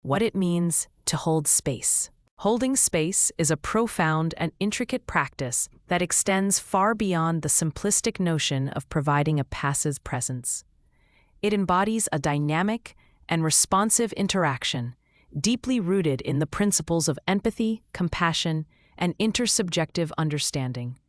What it means to hold space. Holding space is a profound and intricate practice that extends far beyond the simplistic notion of providing a passive presence. It embodies a dynamic and responsive interaction, deeply rooted in the principles of empathy, compassion, and intersubjective understanding.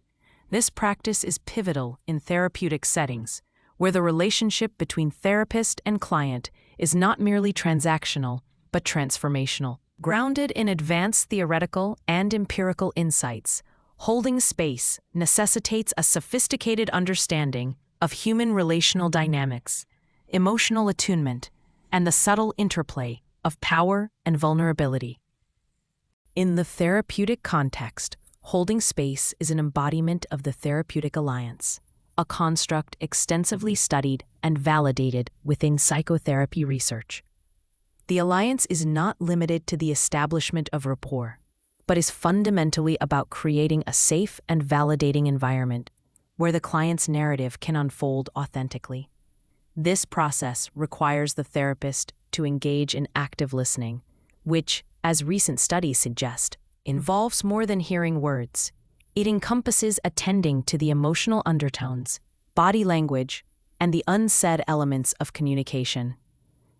This practice is pivotal in therapeutic settings, where the relationship between therapist and client is not merely transactional, but transformational. Grounded in advanced theoretical and empirical insights, holding space necessitates a sophisticated understanding of human relational dynamics, emotional attunement, and the subtle interplay of power and vulnerability. In the therapeutic context, holding space is an embodiment of the therapeutic alliance, a construct extensively studied and validated within psychotherapy research. The alliance is not limited to the establishment of rapport, but is fundamentally about creating a safe and validating environment where the client's narrative can unfold authentically. This process requires the therapist to engage in active listening, which, as recent studies suggest, involves more than hearing words. It encompasses attending to the emotional undertones, body language, and the unsaid elements of communication.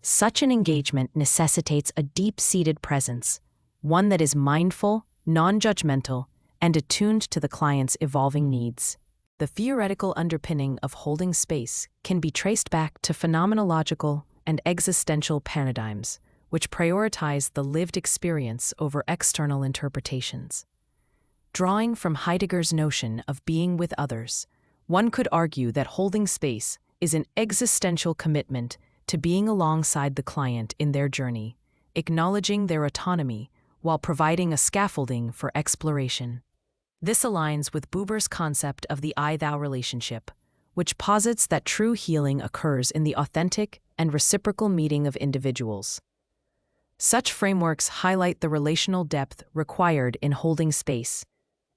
Such an engagement necessitates a deep-seated presence, one that is mindful, non-judgmental, and attuned to the client's evolving needs. The theoretical underpinning of holding space can be traced back to phenomenological and existential paradigms, which prioritize the lived experience over external interpretations. Drawing from Heidegger's notion of being with others, one could argue that holding space is an existential commitment to being alongside the client in their journey, acknowledging their autonomy while providing a scaffolding for exploration. This aligns with Buber's concept of the I-thou relationship, which posits that true healing occurs in the authentic and reciprocal meeting of individuals. Such frameworks highlight the relational depth required in holding space,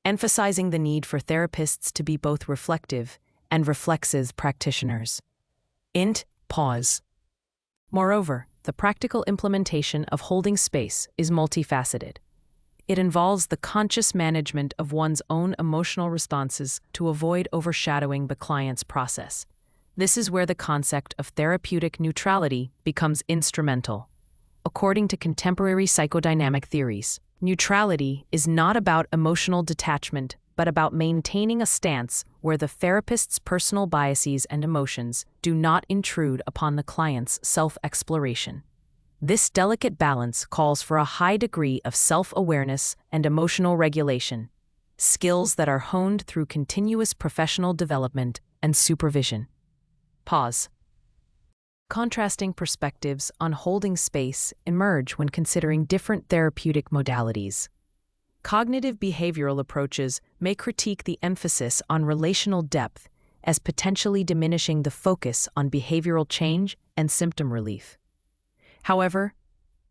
emphasizing the need for therapists to be both reflective and reflexive practitioners. Pause. Moreover, the practical implementation of holding space is multifaceted. It involves the conscious management of one's own emotional responses to avoid overshadowing the client's process. This is where the concept of therapeutic neutrality becomes instrumental. According to contemporary psychodynamic theories, neutrality is not about emotional detachment, but about maintaining a stance where the therapist's personal biases and emotions do not intrude upon the client's self-exploration. This delicate balance calls for a high degree of self-awareness and emotional regulation, skills that are honed through continuous professional development and supervision. Pause. Contrasting perspectives on holding space emerge when considering different therapeutic modalities. Cognitive behavioral approaches may critique the emphasis on relational depth as potentially diminishing the focus on behavioral change and symptom relief. However,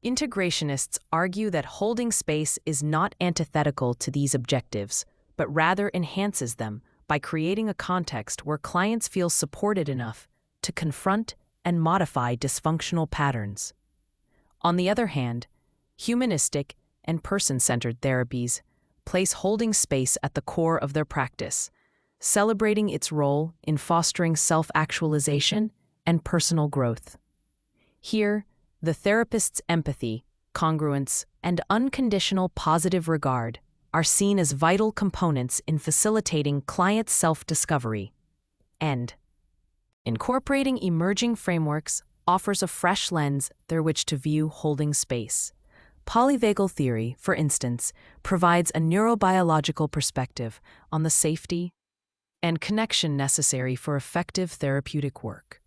integrationists argue that holding space is not antithetical to these objectives, but rather enhances them by creating a context where clients feel supported enough to confront and modify dysfunctional patterns. On the other hand, humanistic and person-centered therapies place holding space at the core of their practice, celebrating its role in fostering self-actualization and personal growth. Here, the therapist's empathy, congruence, and unconditional positive regard are seen as vital components in facilitating client self-discovery. And incorporating emerging frameworks offers a fresh lens through which to view holding space. Polyvagal theory, for instance, provides a neurobiological perspective on the safety and connection necessary for effective therapeutic work.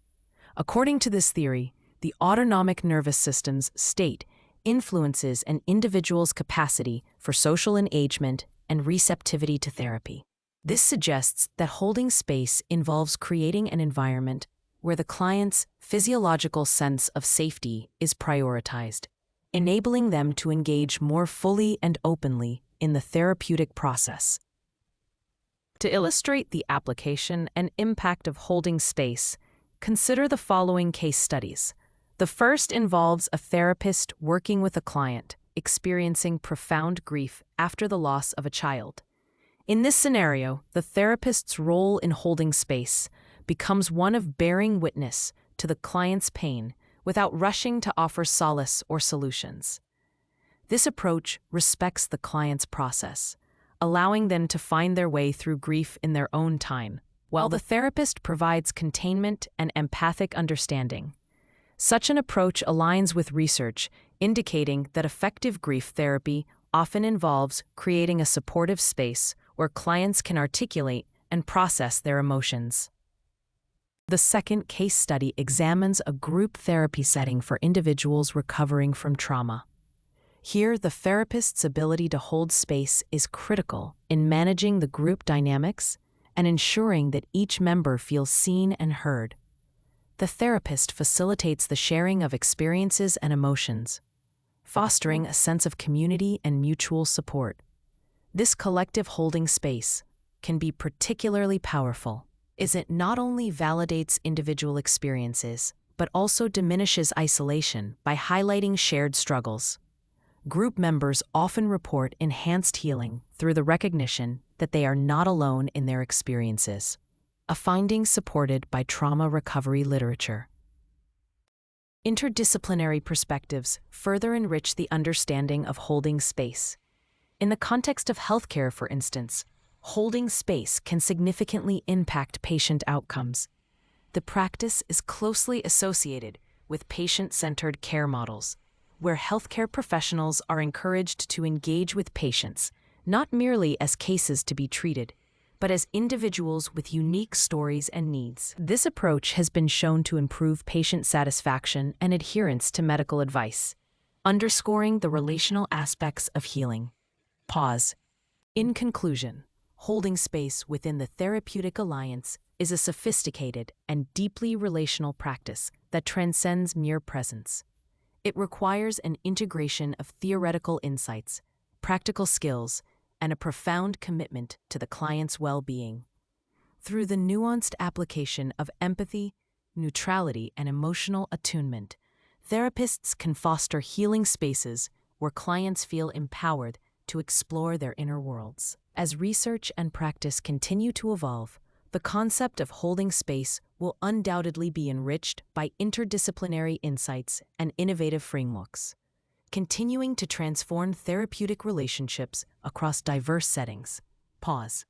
According to this theory, the autonomic nervous system's state influences an individual's capacity for social engagement and receptivity to therapy. This suggests that holding space involves creating an environment where the client's physiological sense of safety is prioritized, enabling them to engage more fully and openly in the therapeutic process. To illustrate the application and impact of holding space, consider the following case studies. The first involves a therapist working with a client experiencing profound grief after the loss of a child. In this scenario, the therapist's role in holding space becomes one of bearing witness to the client's pain without rushing to offer solace or solutions. This approach respects the client's process, allowing them to find their way through grief in their own time, while the therapist provides containment and empathic understanding. Such an approach aligns with research indicating that effective grief therapy often involves creating a supportive space where clients can articulate and process their emotions. The second case study examines a group therapy setting for individuals recovering from trauma. Here, the therapist's ability to hold space is critical in managing the group dynamics and ensuring that each member feels seen and heard. The therapist facilitates the sharing of experiences and emotions, fostering a sense of community and mutual support. This collective holding space can be particularly powerful, as it not only validates individual experiences, but also diminishes isolation by highlighting shared struggles. Group members often report enhanced healing through the recognition that they are not alone in their experiences, a finding supported by trauma recovery literature. Interdisciplinary perspectives further enrich the understanding of holding space. In the context of healthcare, for instance, holding space can significantly impact patient outcomes. The practice is closely associated with patient-centered care models, where healthcare professionals are encouraged to engage with patients, not merely as cases to be treated, but as individuals with unique stories and needs. This approach has been shown to improve patient satisfaction and adherence to medical advice, underscoring the relational aspects of healing. Pause. In conclusion, holding space within the therapeutic alliance is a sophisticated and deeply relational practice that transcends mere presence. It requires an integration of theoretical insights, practical skills, and a profound commitment to the client's well-being. Through the nuanced application of empathy, neutrality, and emotional attunement, therapists can foster healing spaces where clients feel empowered to explore their inner worlds. As research and practice continue to evolve, the concept of holding space will undoubtedly be enriched by interdisciplinary insights and innovative frameworks, continuing to transform therapeutic relationships across diverse settings. Pause.